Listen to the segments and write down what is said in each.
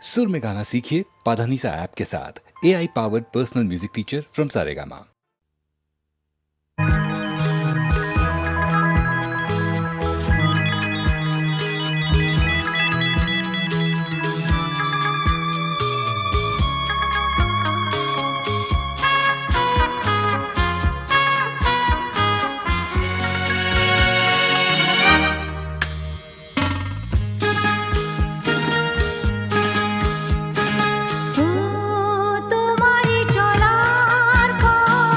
सुर में गाना सीखिए पाधानीसा ऐप के साथ। AI powered personal music teacher from Saregama. তোমারি চলার পর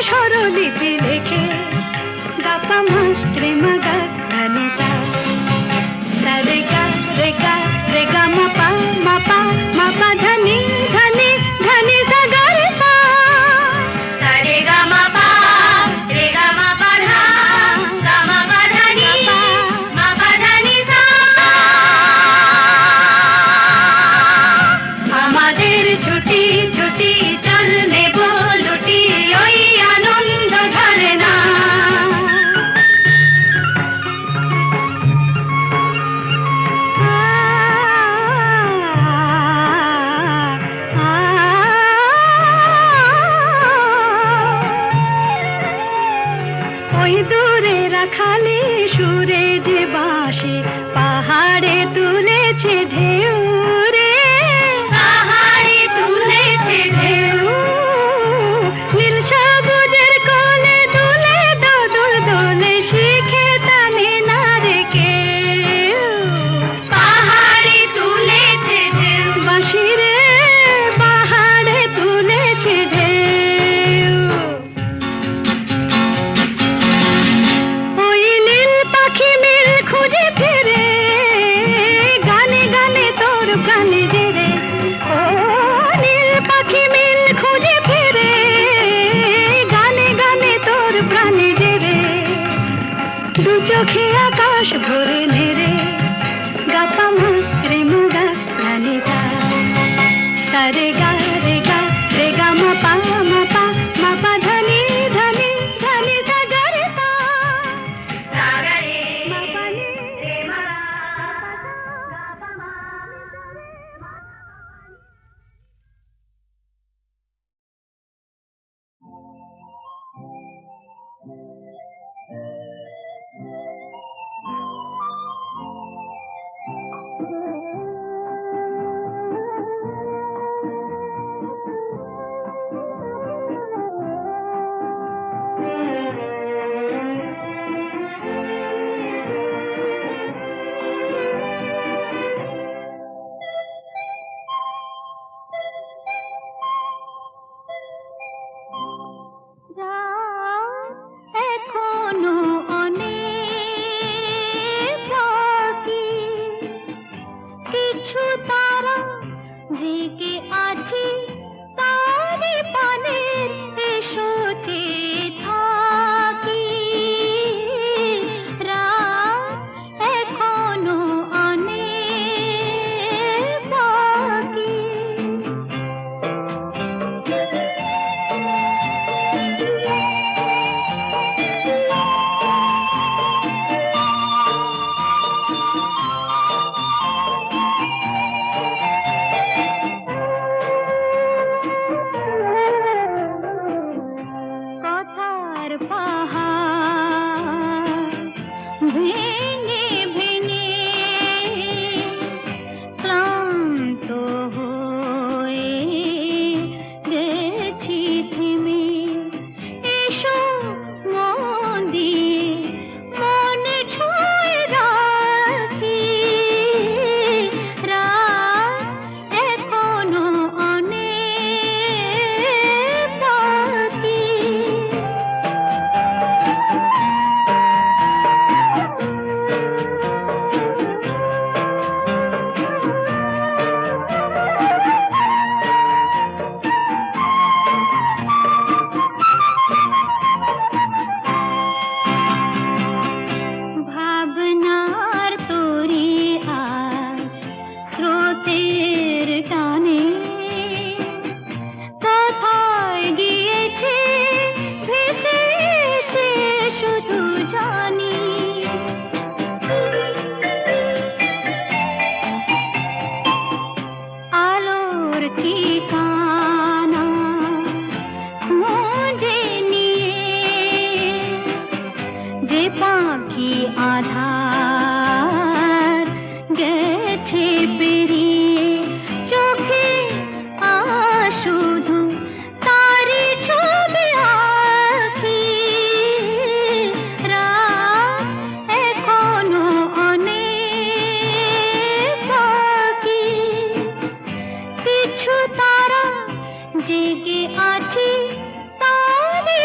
স্বরলিপি লেখে গাপা মাস্ত্রে মাগা ধানিতা রে গা রে গা রে গা মাপা মাপা মাপা ধানি ধানি ধানি সা গা রে সা রে গা মাপা রে গা মাপা ধা গা মাপা ধানি মাপা ধানি সা আমাদের ছুটি ছুটি চল নেব লুটি ওই আনন্দ ঝরে না ওই দূরে রাখালি সুরে যে বাঁশি পাহাড়ে তুলেছে ঢেউ রে পাহাড়ে তুলেছে ঢেউ নীল সবুজের কোলে দুলে দোদুল দোলে শিখে টানে না রে কেউ পাহাড়ে তুলেছে ঢেউ বাঁশি রে পাহাড়ে তুলেছে ঢেউ ওই নীল পাখি মিল খুঁজে ফিরে গানে গানে তোর প্রাণে জেরে ও নীল পাখি মিল খুঁজে ফিরে গানে গানে তোর প্রাণে জেরে দু চোখে আকাশ ভরে নেড়ে গাপা মাস্ত্রে মুগা ধানিতা রে গা রে গা রে গা মাপা মাপা মাপা ধানি ধানি ধানি সা গা রে সা মাপা নি রে মা গাপা মা এখনো অনেক বাকি কিছু তারা জেগে আছে তারি পানের এসো চেয়ে থাকি রাত এখনো অনেক বাকি কথার পাহাড় ভেঙে ভেঙে ক্লান্ত হয়ে গেছি থেমে এসো মন দিয়ে মনে ছুঁয়ে রাখি রাত এখনো অনেক বাকি ভাবনার তোরে আজ স্রোতের টানে কোথায় গিয়েছে ভেসে সে শুধু জানি আলোর ঠিকানা খুঁজে নিয়ে যে পাখি আধার গেছে পেরিয়ে চোখে শুধু তারি ছবি আঁকি রাত এখনো অনেক বাকি কিছু তারা জেগে আছে তারি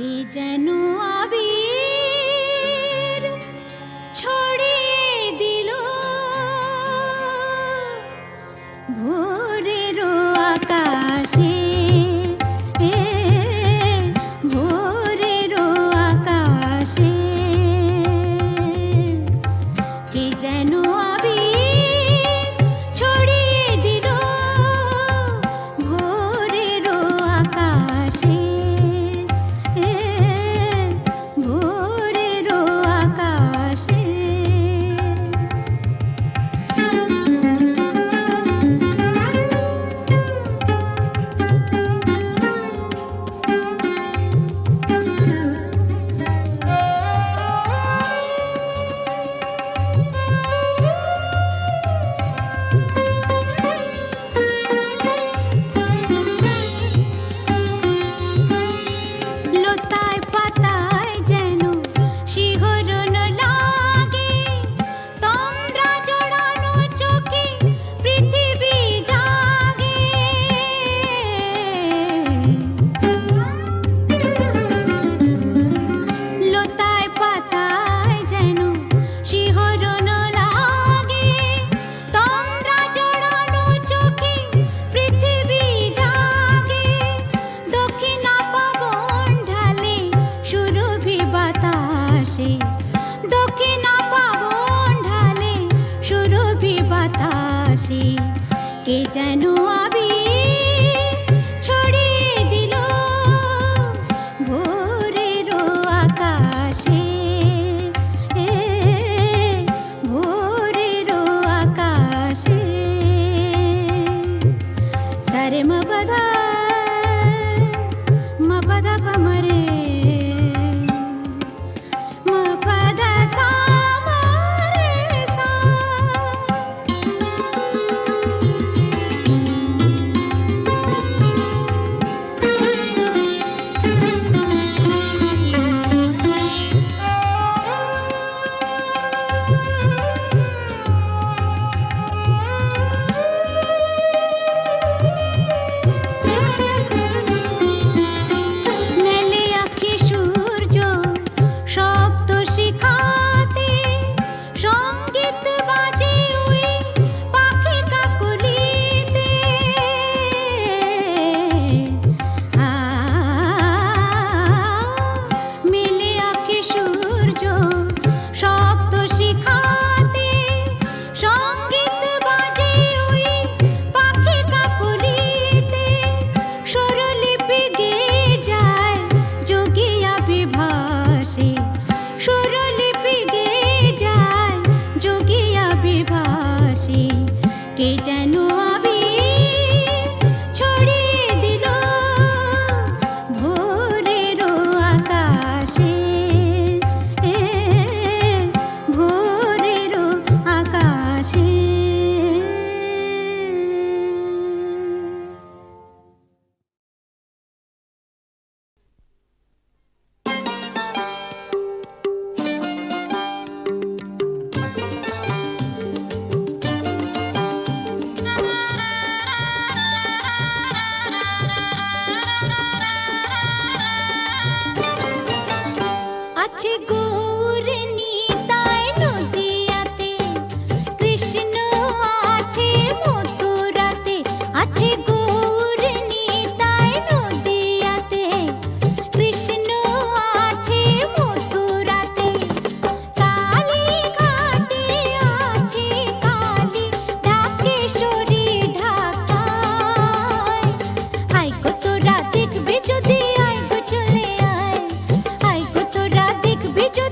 এ যেন আবির ছড়িয়ে দিল ভোরের আকাশে, ভোরের আকাশে কে যেন আবির ছড়িয়ে দিল ভোরের আকাশে, ভোরের আকাশে। লতায় পাতায় যেন শিহরণ লাগে, তন্দ্রা জড়ানো চোখে পৃথিবী জাগে। লতায় পাতায় যেন শিহরণ লাগে, তন্দ্রা জড়ানো চোখে পৃথিবী জাগে। দক্ষিণা পবন ঢালে সুরভি বাতাসে, দক্ষিণা পবন ঢালে সুরভি বাতাসে কে যেন আবির ছড়িয়ে দিল ভোরের আকাশে, ভোরের আকাশে। সারে মপদা মপদা পমরে মপদা সা মরে সা। মেলে আঁখি সূর্য শব্দ শিখাতে, সঙ্গীত বাজে ওই পাখি কাকলিতে। মেলে আঁখি সূর্য শব্দ শিখাতে, সঙ্গীত বাজে ওই পাখি কাকলিতে। স্বরলিপি গেয়ে যায় যোগিয়া বিভাসে, স্বরলিপি গেয়ে যায় যোগিয়া বিভাসে কে যেন আবির ছড়িয়ে দিল ভোরের আকাশে, ভোরের আকাশে। আছে গৌর নিতাই নদিয়াতে, কৃষ্ণ আছে মথুরাতে। আছে গৌর নিতাই নদিয়াতে, কৃষ্ণ আছে মথুরাতে। কালী ঘাটে আছে কালী, ঢাকেশ্বরী ঢাকায়। আয় গো তোরা দেখবে যদি, আয় গো চলে আয়, আয় গো তোরা দেখবে যদি।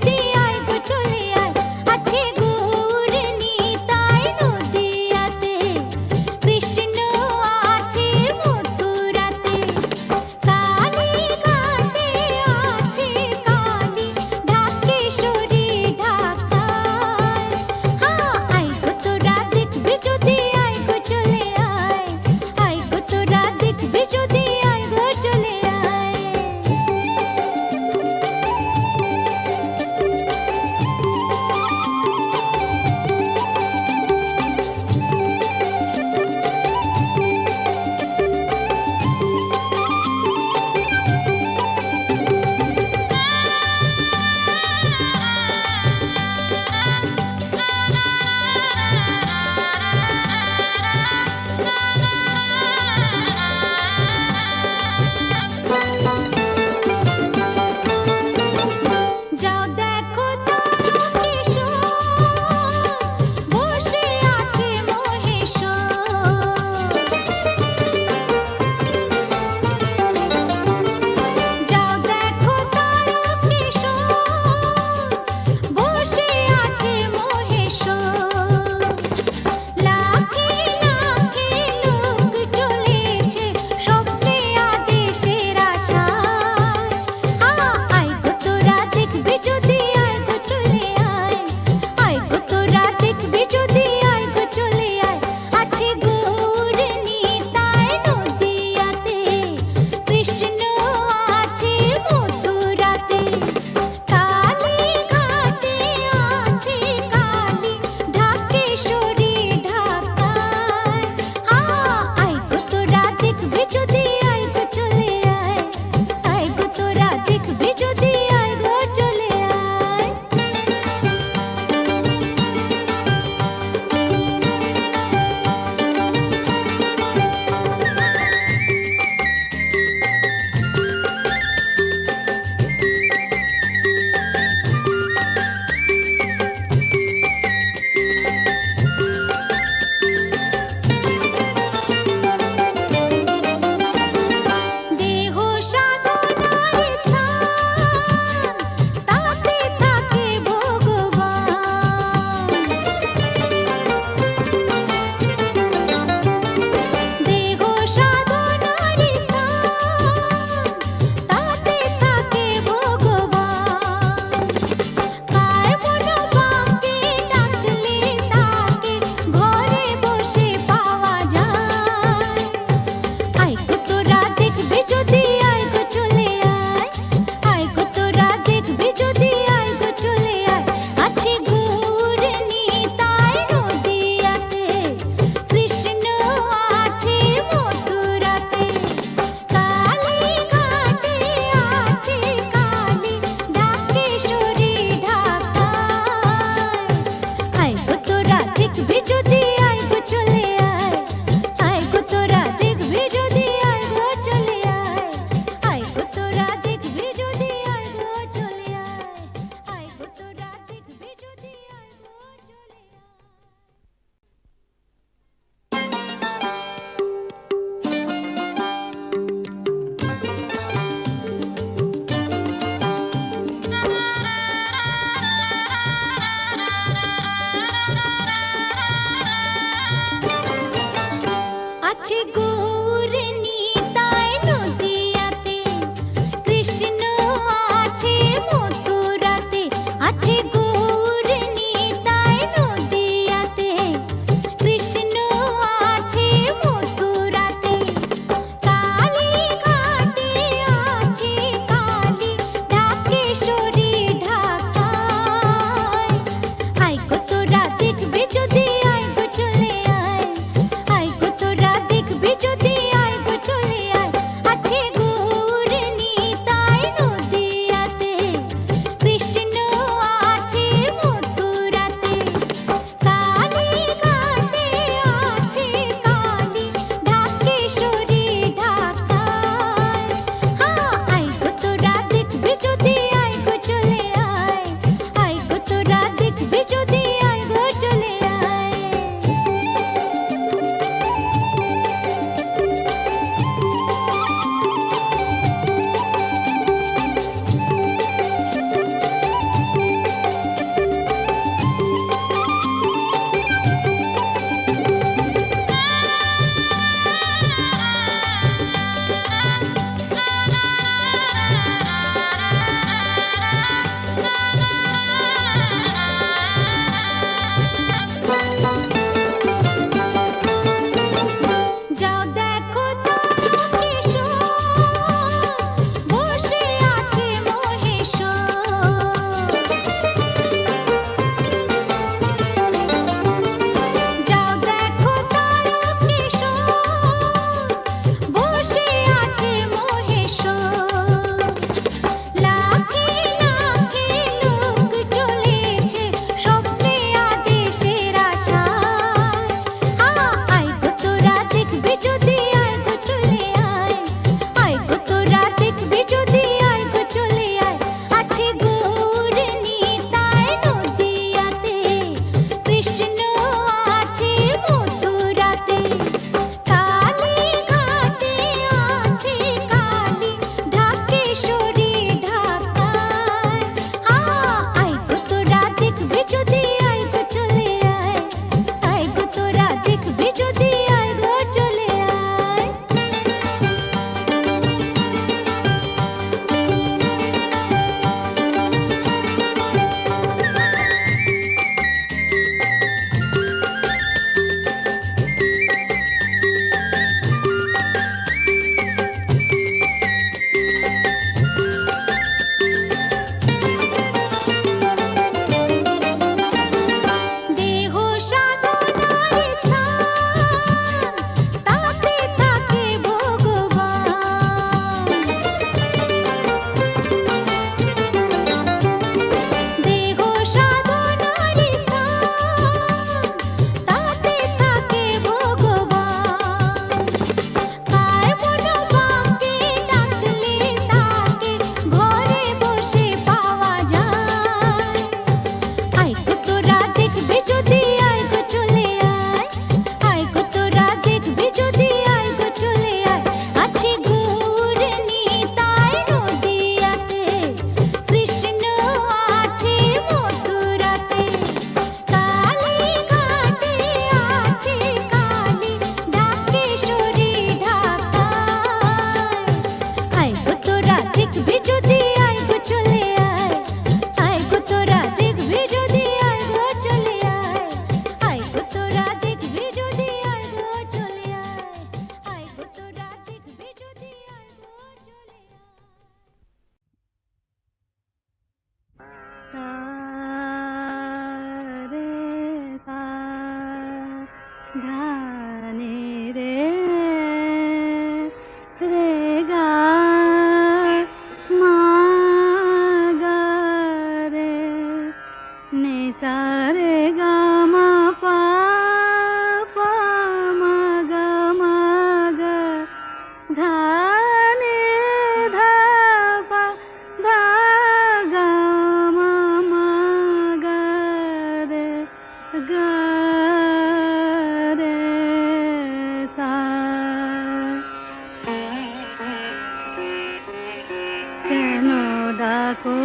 ডাকো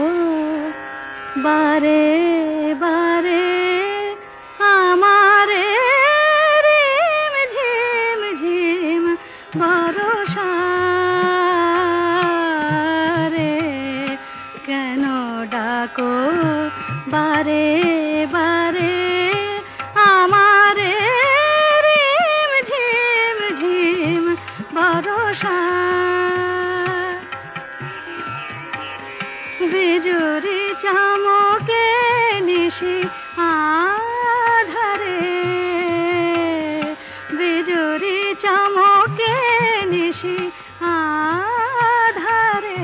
বারে বারে আমারে রিম ঝিম ঝিম বরষা রে কেন ডাকো বারে বারে আমারে রিম ঝিম ঝিম বরষা বিজুরি চমকে নিশি আধারে বিজুরি চমকে নিশি আধারে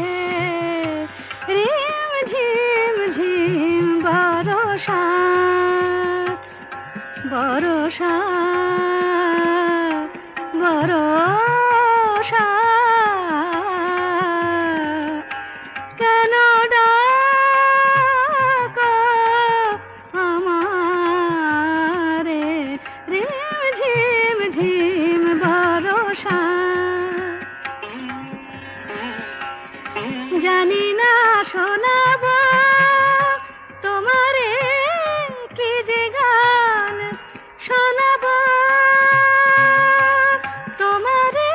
রিম ঝিম ঝিম বরষা বরষা বরষা কেন ডাকো আমারে রিম ঝিম ঝিম বরষা জানি না শোনাব তোমারে কি যে গান শোনাব তোমারে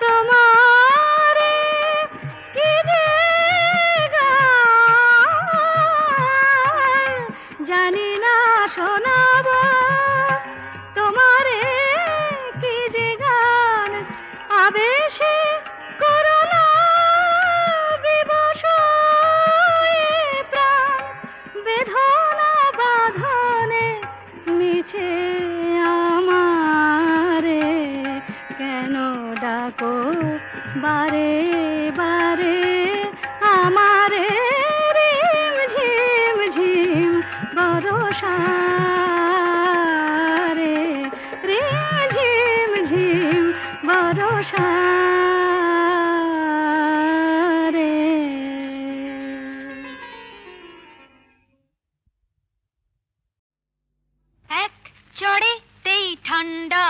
তোমারে কি যে গান জানি না শোনাব তোমারে কি যে গান আবেশে করুণা বিবশ এ প্রাণ বেদনা বাঁধনে মিছে আমারে কেন ডাকো বারে বারে আমারে রিম ঝিম ঝিম বরষা রে রিম ঝিম ঝিম বরষা রে এক চড়েতেই ঠান্ডা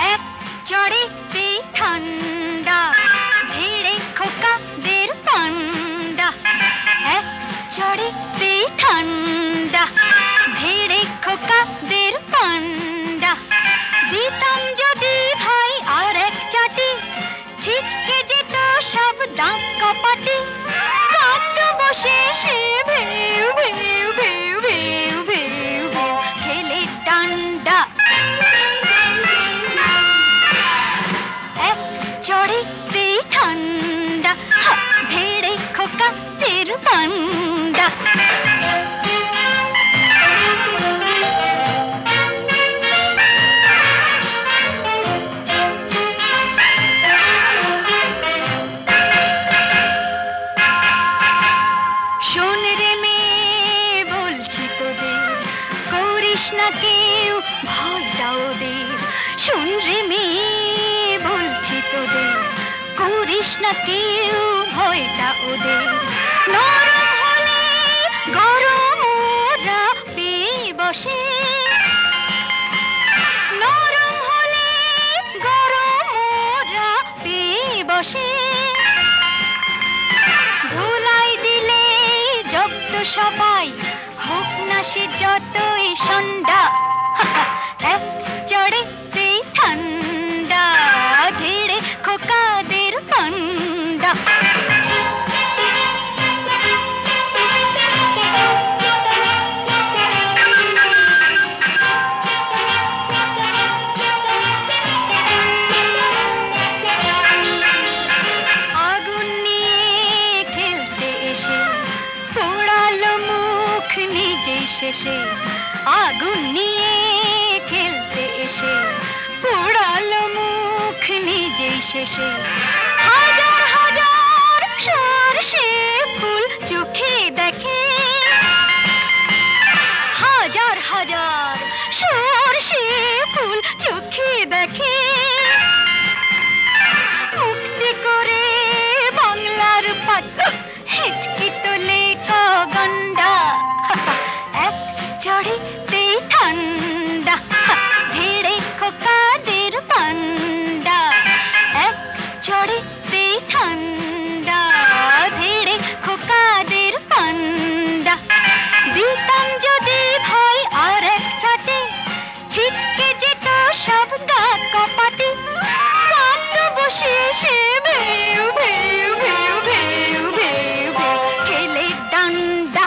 এক চড়েতেই ঠান্ডা ভিড়ে খোকাদের পান্ডা এক চড়েতেই ঠান্ডা ভিড়ে খোকাদের পান্ডা দিতাম যদি ভাই আর এক চাটি ছিটকে যেত সব দাঁত কপাটি কাটত বসে সে ভেউ ভেউ ভেউ ভেউ ভেউ ভেউ খেলে ডান্ডা এক চড়েতেই ঠান্ডা ভেড়ে খোকাদের পান্ডা শোন রে মেয়ে বলছি তোদের করিস না কেউ ভয়টা ওদের শোন রে মেয়ে বলছি তোদের করিস না কেউ ভয়টা ওদের নরম হলে গরম ওরা পেয়ে বসে নরম হলে গরম ওরা পেয়ে বসে ধুলাই দিলে জব্দ সবাই হোক না সে যতই সন্ধ্যা এক চড়েতেই ঠান্ডা ধীরে খোকাদের পান্ডা আগুন নিয়ে খেলতে এসে পোড়ালো মুখ নিজেই শেষে আগুন নিয়ে খেলতে এসে পোড়ালো মুখ নিজেই শেষে হাজার হাজার সর্ষে ফুল চোখে দেখে হাজার হাজার সর্ষে ফুল চোখে দেখে মুক্তি করে বাংলার পাত হিচকি তোলে গন্ডা এক চড়েতে ঠান্ডা ভিড়ে খোকাদের পান্ডা এক চড়েতে ঠান্ডা ভিড়ে খোকাদের পান্ডা দিতাম যদি ভাই আর এক ছাটে ছিটকে যেত সব গা কপাটে কান্দ বসে সে ভেউ ভেউ ভেউ ভেউ ভেউ ভেউ খেলে ডান্ডা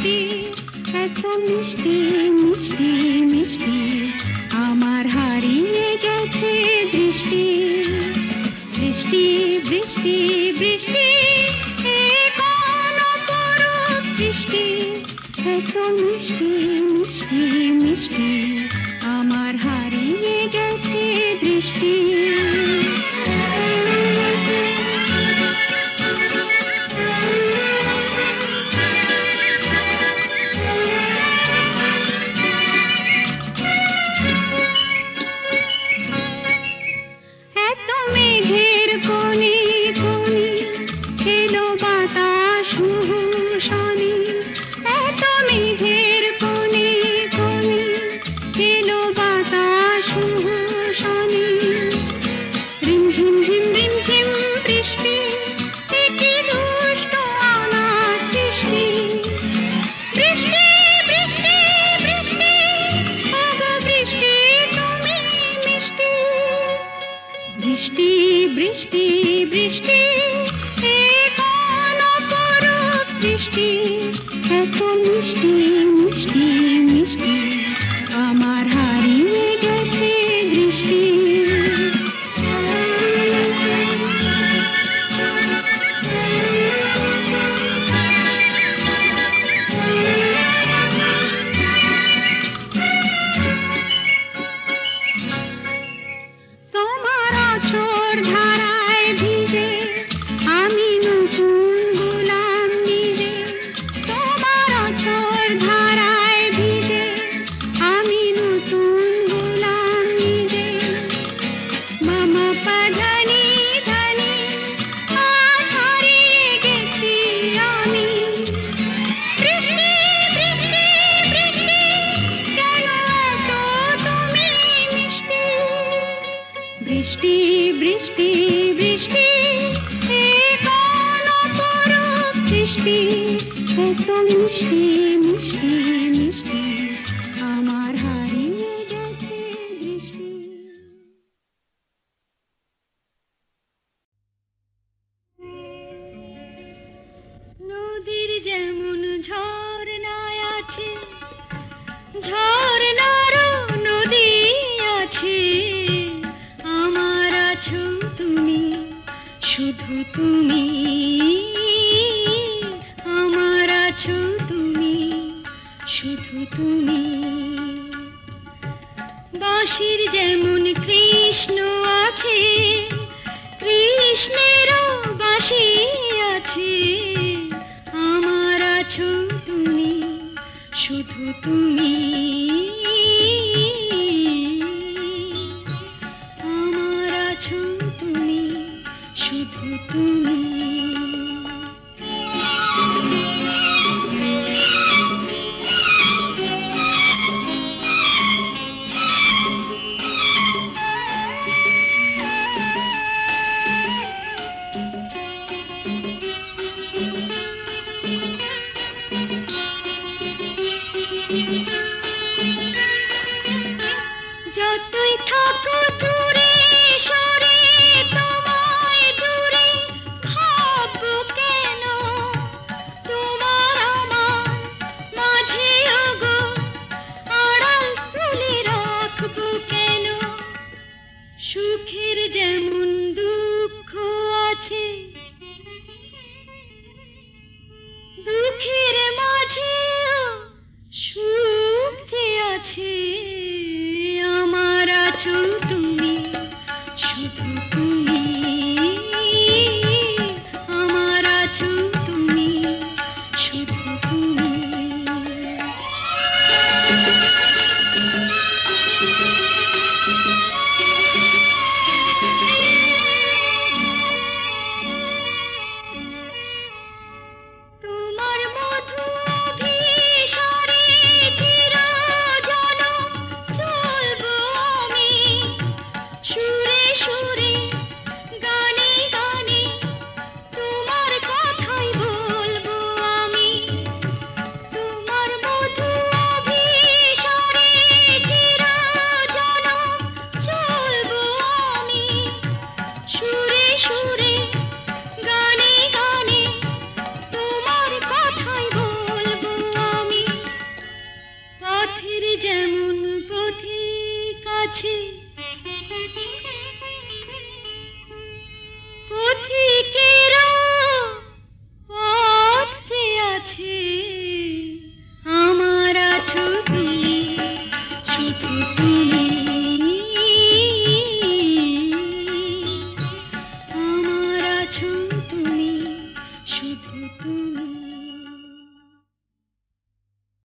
মিষ্টি এত মিষ্টি মিষ্টি মিষ্টি আমার হারিয়ে গেছে দৃষ্টি বৃষ্টি বৃষ্টি বৃষ্টি এ কোন অপরূপ বৃষ্টি এত মিষ্টি মিষ্টি মিষ্টি আমার হারিয়ে গেছে দৃষ্টি এত মেঘের কোণে কোণে এলো বাতাস শনি এত মেঘের কোণে কোণে এলো বাতাস শনি রিমঝিম ঝিম রিমঝিম বৃষ্টি এ কি দুষ্ট অনাথ সৃষ্টি বৃষ্টি বৃষ্টি বৃষ্টি ওগো বৃষ্টি তুমি মিষ্টি বৃষ্টি বৃষ্টি বৃষ্টি এ কোন অপরূপ বৃষ্টি এত মিষ্টি মিষ্টি মিষ্টি আমার হারিয়ে গেছে দৃষ্টি তোমার আঁচড় ধারায় ভিজে আমি নতুন গোলাম নিজে তোমার আঁচড় ধারায় ভিজে আমি নতুন গোলাম নিজে মামা পাধানি ধানি আজ হারিয়ে গেছি আমি বৃষ্টি বৃষ্টি বৃষ্টি কেন এত তুমি মিষ্টি বৃষ্টি বৃষ্টি বৃষ্টি এ কোন অপরূপ বৃষ্টি এত মিষ্টি মিষ্টি মিষ্টি আমার হারিয়ে গেছে দৃষ্টি নদীর যেমন ঝর্ণায় আছে ঝর্ণারও নদী আছে আমার আছো তুমি শুধু তুমি আমার আছো তুমি শুধু তুমি বাঁশির যেমন কৃষ্ণ আছে কৃষ্ণেরও বাঁশি আছে আমার আছো তুমি শুধু তুমি